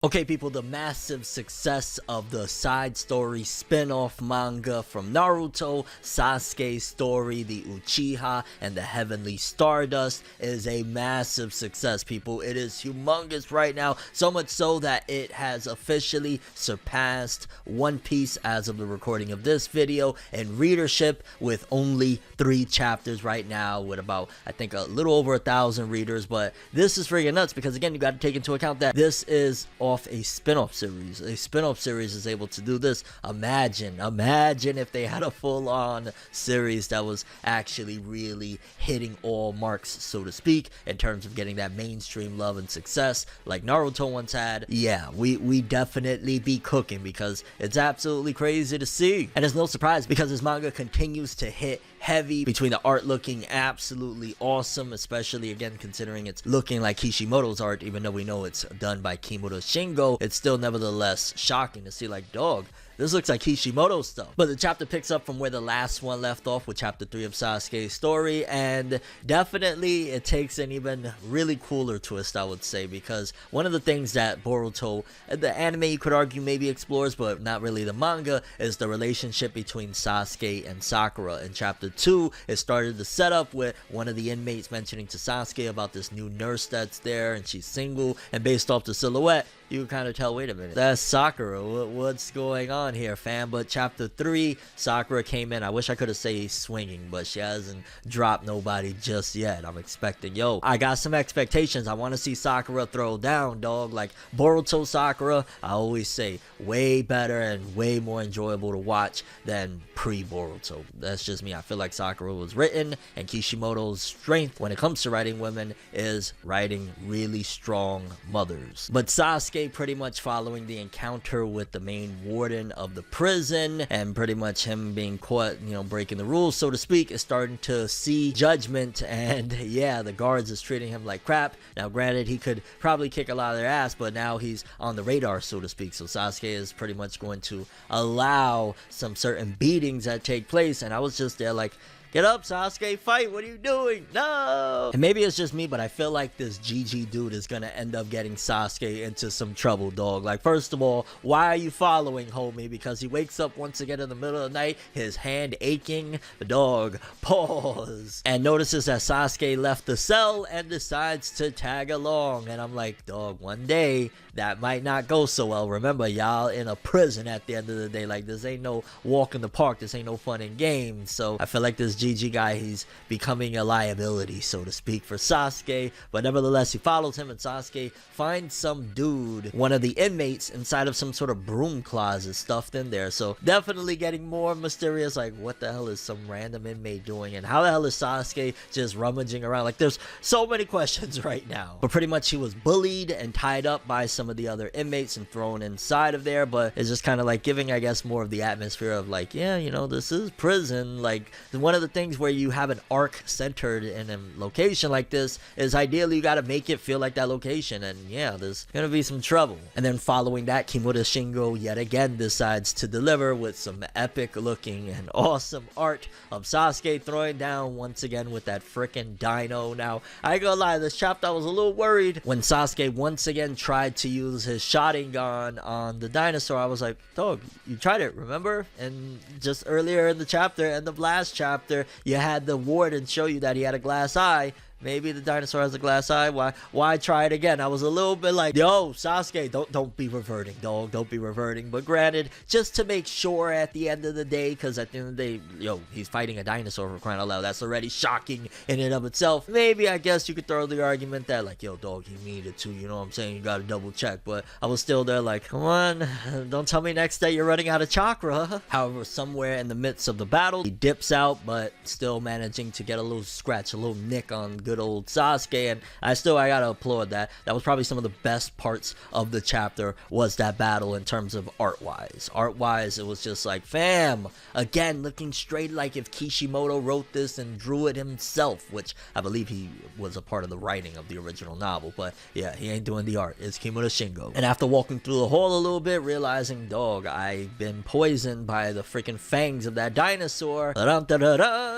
Okay people, the massive success of the side story spin-off manga from Naruto, Sasuke's story, the Uchiha and the Heavenly Stardust is a massive success, people. It is humongous right now, so much so that it has officially surpassed One Piece as of the recording of this video in readership, with only 3 chapters right now, with about, I think, a little over 1,000 readers. But this is freaking nuts because, again, you got to take into account that this is off a spin-off series. A spin-off series is able to do this. Imagine if they had a full-on series that was actually really hitting all marks, so to speak, in terms of getting that mainstream love and success like Naruto once had. Yeah, we definitely be cooking, because it's absolutely crazy to see. And it's no surprise because this manga continues to hit heavy, between the art looking absolutely awesome, especially again considering it's looking like Kishimoto's art, even though we know it's done by Kimura Shingo. It's still nevertheless shocking to see, like, dog, this looks like Kishimoto stuff. But the chapter picks up from where the last one left off, with chapter 3 of Sasuke's story, and definitely it takes an even really cooler twist, I would say, because one of the things that Boruto, the anime, you could argue maybe explores, but not really the manga, is the relationship between Sasuke and Sakura. In chapter 2, it started the setup with one of the inmates mentioning to Sasuke about this new nurse that's there, and she's single, and based off the silhouette, you kind of tell, wait a minute, that's Sakura. What's going on here, fam? But chapter 3, Sakura came in. I wish I could have said swinging, but she hasn't dropped nobody just yet. I'm expecting, yo, I got some expectations. I want to see Sakura throw down, dog. Like Boruto Sakura, I always say, way better and way more enjoyable to watch than pre-Boruto. That's just me. I feel like Sakura was written, and Kishimoto's strength when it comes to writing women is writing really strong mothers. But Sasuke, pretty much following the encounter with the main warden of the prison, and pretty much him being caught, you know, breaking the rules, so to speak, is starting to see judgment. And yeah, the guards is treating him like crap. Now granted, he could probably kick a lot of their ass, but now he's on the radar, so to speak. So Sasuke is pretty much going to allow some certain beatings that take place, and I was just there like, get up, Sasuke, fight, what are you doing? No! And maybe it's just me, but I feel like this GG dude is gonna end up getting Sasuke into some trouble, dog. Like, first of all, why are you following homie? Because he wakes up once again in the middle of the night, his hand aching. The dog, pause, and notices that Sasuke left the cell and decides to tag along. And I'm like, dog, one day that might not go so well. Remember, y'all in a prison at the end of the day. Like, this ain't no walk in the park. This ain't no fun and games. So I feel like this GG guy, he's becoming a liability, so to speak, for Sasuke. But nevertheless, he follows him, and Sasuke finds some dude, one of the inmates, inside of some sort of broom closet stuffed in there. So definitely getting more mysterious. Like, what the hell is some random inmate doing, and how the hell is Sasuke just rummaging around? Like, there's so many questions right now. But pretty much he was bullied and tied up by some of the other inmates and thrown inside of there. But it's just kind of like giving, I guess, more of the atmosphere of like, yeah, you know, this is prison. Like, one of the things where you have an arc centered in a location like this is ideally you got to make it feel like that location. And yeah, there's gonna be some trouble. And then following that, Kimura Shingo yet again decides to deliver with some epic looking and awesome art of Sasuke throwing down once again with that freaking dino. Now, I ain't gonna lie, this chapter I was a little worried when Sasuke once again tried to use his Sharingan on the dinosaur. I was like, dog, you tried it, remember? And just earlier in the chapter, end of last chapter, you had the warden show you that he had a glass eye. Maybe the dinosaur has a glass eye. Why try it again? I was a little bit like, yo, Sasuke, don't be reverting, dog. Don't be reverting. But granted, just to make sure at the end of the day, because at the end of the day, yo, he's fighting a dinosaur, for crying out loud. That's already shocking in and of itself. Maybe, I guess you could throw the argument that, like, yo, dog, he needed to, you know what I'm saying? You gotta double check. But I was still there like, come on, don't tell me next day you're running out of chakra. However, somewhere in the midst of the battle, he dips out, but still managing to get a little scratch, a little nick on good old Sasuke. And I gotta applaud that. That was probably some of the best parts of the chapter, was that battle in terms of art-wise. Art-wise, it was just like, fam, again, looking straight like if Kishimoto wrote this and drew it himself, which I believe he was a part of the writing of the original novel. But yeah, he ain't doing the art. It's Kimura Shingo. And after walking through the hall a little bit, realizing, dog, I've been poisoned by the freaking fangs of that dinosaur.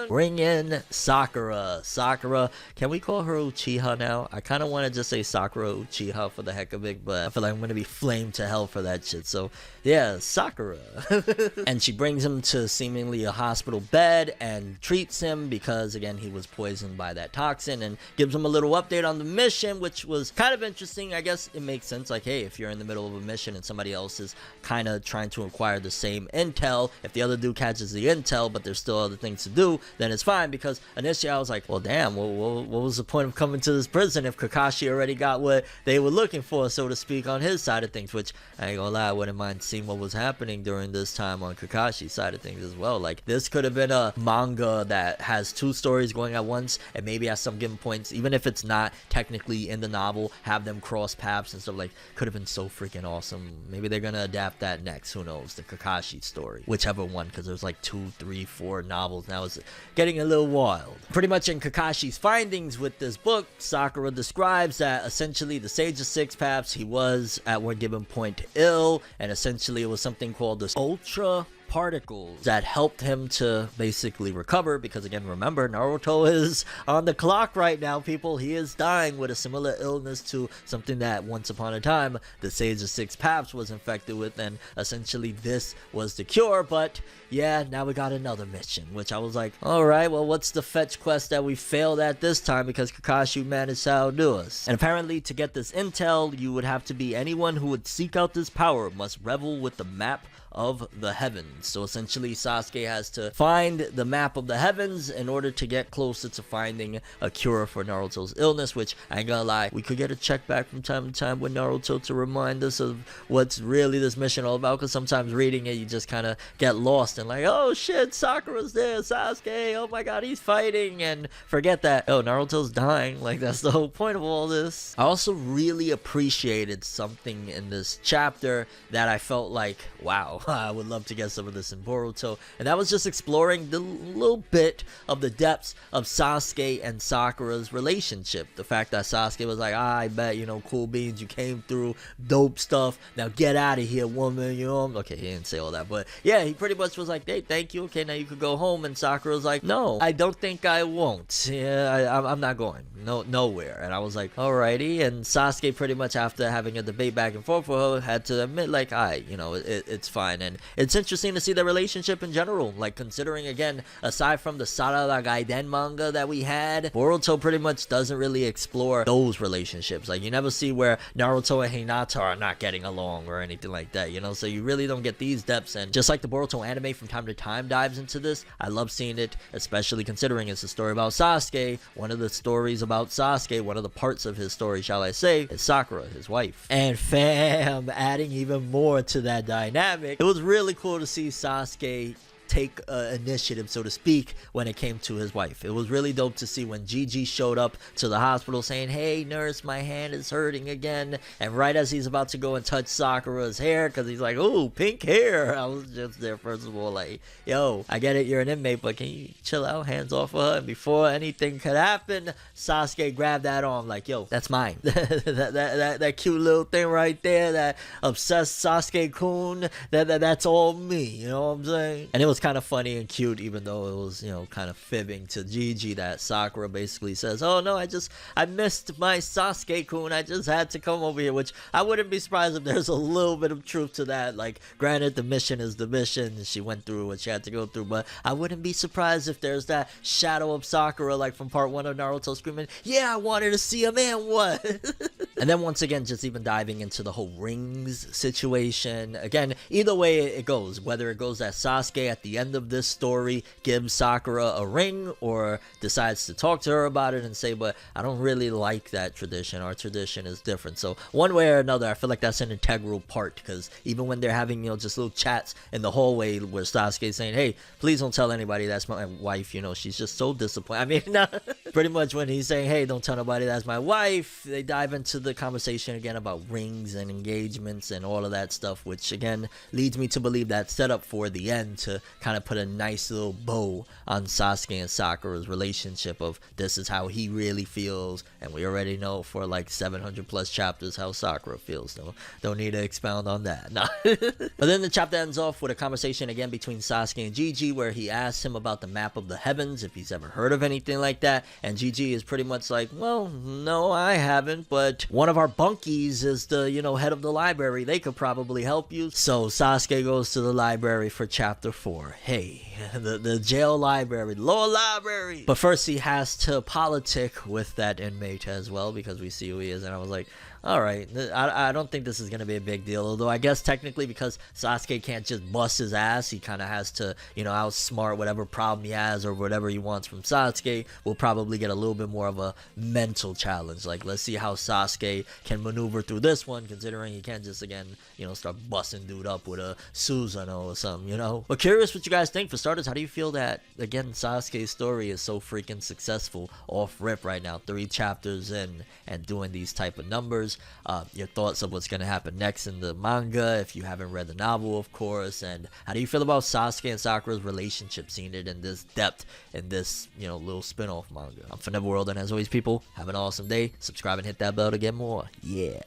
Bring in Sakura. Sakura can we call her Uchiha now? I kind of want to just say Sakura Uchiha for the heck of it, but I feel like I'm gonna be flamed to hell for that shit. So yeah, Sakura. And she brings him to seemingly a hospital bed and treats him because again he was poisoned by that toxin, and gives him a little update on the mission, which was kind of interesting. I guess it makes sense, like, hey, if you're in the middle of a mission and somebody else is kind of trying to acquire the same intel, if the other dude catches the intel but there's still other things to do, then it's fine. Because initially I was like, well damn, what was the point of coming to this prison if Kakashi already got what they were looking for, so to speak, on his side of things? Which I ain't gonna lie, I wouldn't mind seeing what was happening during this time on Kakashi's side of things as well. Like, this could have been a manga that has 2 stories going at once, and maybe at some given points, even if it's not technically in the novel, have them cross paths and stuff. Like, could have been so freaking awesome. Maybe they're gonna adapt that next, who knows, the Kakashi story, whichever one, because there's like 2, 3, 4 novels now. It's getting a little wild. Pretty much in Kakashi's findings with this book, Sakura describes that essentially the Sage of Six Paths, he was at one given point ill, and essentially it was something called the ultra particles that helped him to basically recover. Because again, remember, Naruto is on the clock right now, people. He is dying with a similar illness to something that once upon a time the Sage of Six Paths was infected with, and essentially this was the cure. But yeah, now we got another mission, which I was like, alright, well, what's the fetch quest that we failed at this time, because Kakashi managed to outdo us? And apparently to get this intel, you would have to be anyone who would seek out this power must revel with the map of the heavens. So essentially Sasuke has to find the map of the heavens in order to get closer to finding a cure for Naruto's illness, which I ain't gonna lie, we could get a check back from time to time with Naruto to remind us of what's really this mission all about, because sometimes reading it you just kind of get lost and like, oh shit, Sakura's there, Sasuke, oh my god, he's fighting, and forget that, oh, Naruto's dying. Like, that's the whole point of all this. I also really appreciated something in this chapter that I felt like, wow, I would love to get some of this in Boruto, and that was just exploring the little bit of the depths of Sasuke and Sakura's relationship. The fact that Sasuke was like, I bet, you know, cool beans, you came through, dope stuff, now get out of here, woman, you know. Okay, he didn't say all that, but yeah, he pretty much was like, hey, thank you, okay, now you could go home. And Sakura was like, no, I don't think I won't. Yeah, I'm not going nowhere. And I was like, alrighty. And Sasuke pretty much, after having a debate back and forth with her, had to admit, like, you know, it's fine. And it's interesting to see the relationship in general, like, considering, again, aside from the Sarada Gaiden manga that we had, Boruto pretty much doesn't really explore those relationships. Like, you never see where Naruto and Hinata are not getting along or anything like that, you know. So you really don't get these depths. And just like the Boruto anime from time to time dives into this, I love seeing it, especially considering it's a story about Sasuke. One of the stories about Sasuke, one of the parts of his story, shall I say, is Sakura, his wife. And fam, adding even more to that dynamic, it was really cool to see Sasuke take initiative, so to speak, when it came to his wife. It was really dope to see when Gigi showed up to the hospital saying, hey nurse, my hand is hurting again, and right as he's about to go and touch Sakura's hair, because he's like, ooh, pink hair, I was just there first of all like, yo, I get it, you're an inmate, but can you chill out, hands off of her? And before anything could happen, Sasuke grabbed that arm like, yo, that's mine. that cute little thing right there, that obsessed Sasuke-kun, that's all me, you know what I'm saying? And it was kind of funny and cute, even though it was, you know, kind of fibbing to Gigi, that Sakura basically says, oh no, I missed my Sasuke-kun, I just had to come over here, which I wouldn't be surprised if there's a little bit of truth to that. Like, granted, the mission is the mission, she went through what she had to go through, but I wouldn't be surprised if there's that shadow of Sakura, like from part 1 of Naruto, screaming, yeah, I wanted to see him, and what? And then once again, just even diving into the whole rings situation. Again, either way it goes, whether it goes that Sasuke at the end of this story gives Sakura a ring, or decides to talk to her about it and say, but I don't really like that tradition, our tradition is different. So one way or another, I feel like that's an integral part, because even when they're having, you know, just little chats in the hallway where Sasuke's saying, hey, please don't tell anybody that's my wife, you know, she's just so disappointed. I mean, pretty much when he's saying, hey, don't tell nobody that's my wife, they dive into the conversation again about rings and engagements and all of that stuff, which again leads me to believe that set up for the end to kind of put a nice little bow on Sasuke and Sakura's relationship of this is how he really feels, and we already know for like 700 plus chapters how Sakura feels. Don't need to expound on that. Nah. But then the chapter ends off with a conversation again between Sasuke and Gigi, where he asks him about the map of the heavens, if he's ever heard of anything like that, and Gigi is pretty much like, well, no, I haven't, but one of our bunkies is the, head of the library. They could probably help you. So Sasuke goes to the library for chapter 4. Hey, the jail library, lower library. But first he has to politic with that inmate as well, because we see who he is, and I was like, alright, I don't think this is going to be a big deal, although I guess technically because Sasuke can't just bust his ass, he kind of has to, outsmart whatever problem he has or whatever he wants from Sasuke. We'll probably get a little bit more of a mental challenge. Like, let's see how Sasuke can maneuver through this one, considering he can't just, again, start busting dude up with a Susanoo or something, But curious what you guys think. For starters, how do you feel that, again, Sasuke's story is so freaking successful off rip right now, 3 chapters in and doing these type of numbers? Your thoughts of what's going to happen next in the manga, if you haven't read the novel, of course, and how do you feel about Sasuke and Sakura's relationship, seeing it in this depth in this, little spin-off manga? I'm ForneverWorld, and as always, people, have an awesome day. Subscribe and hit that bell to get more. Yeah.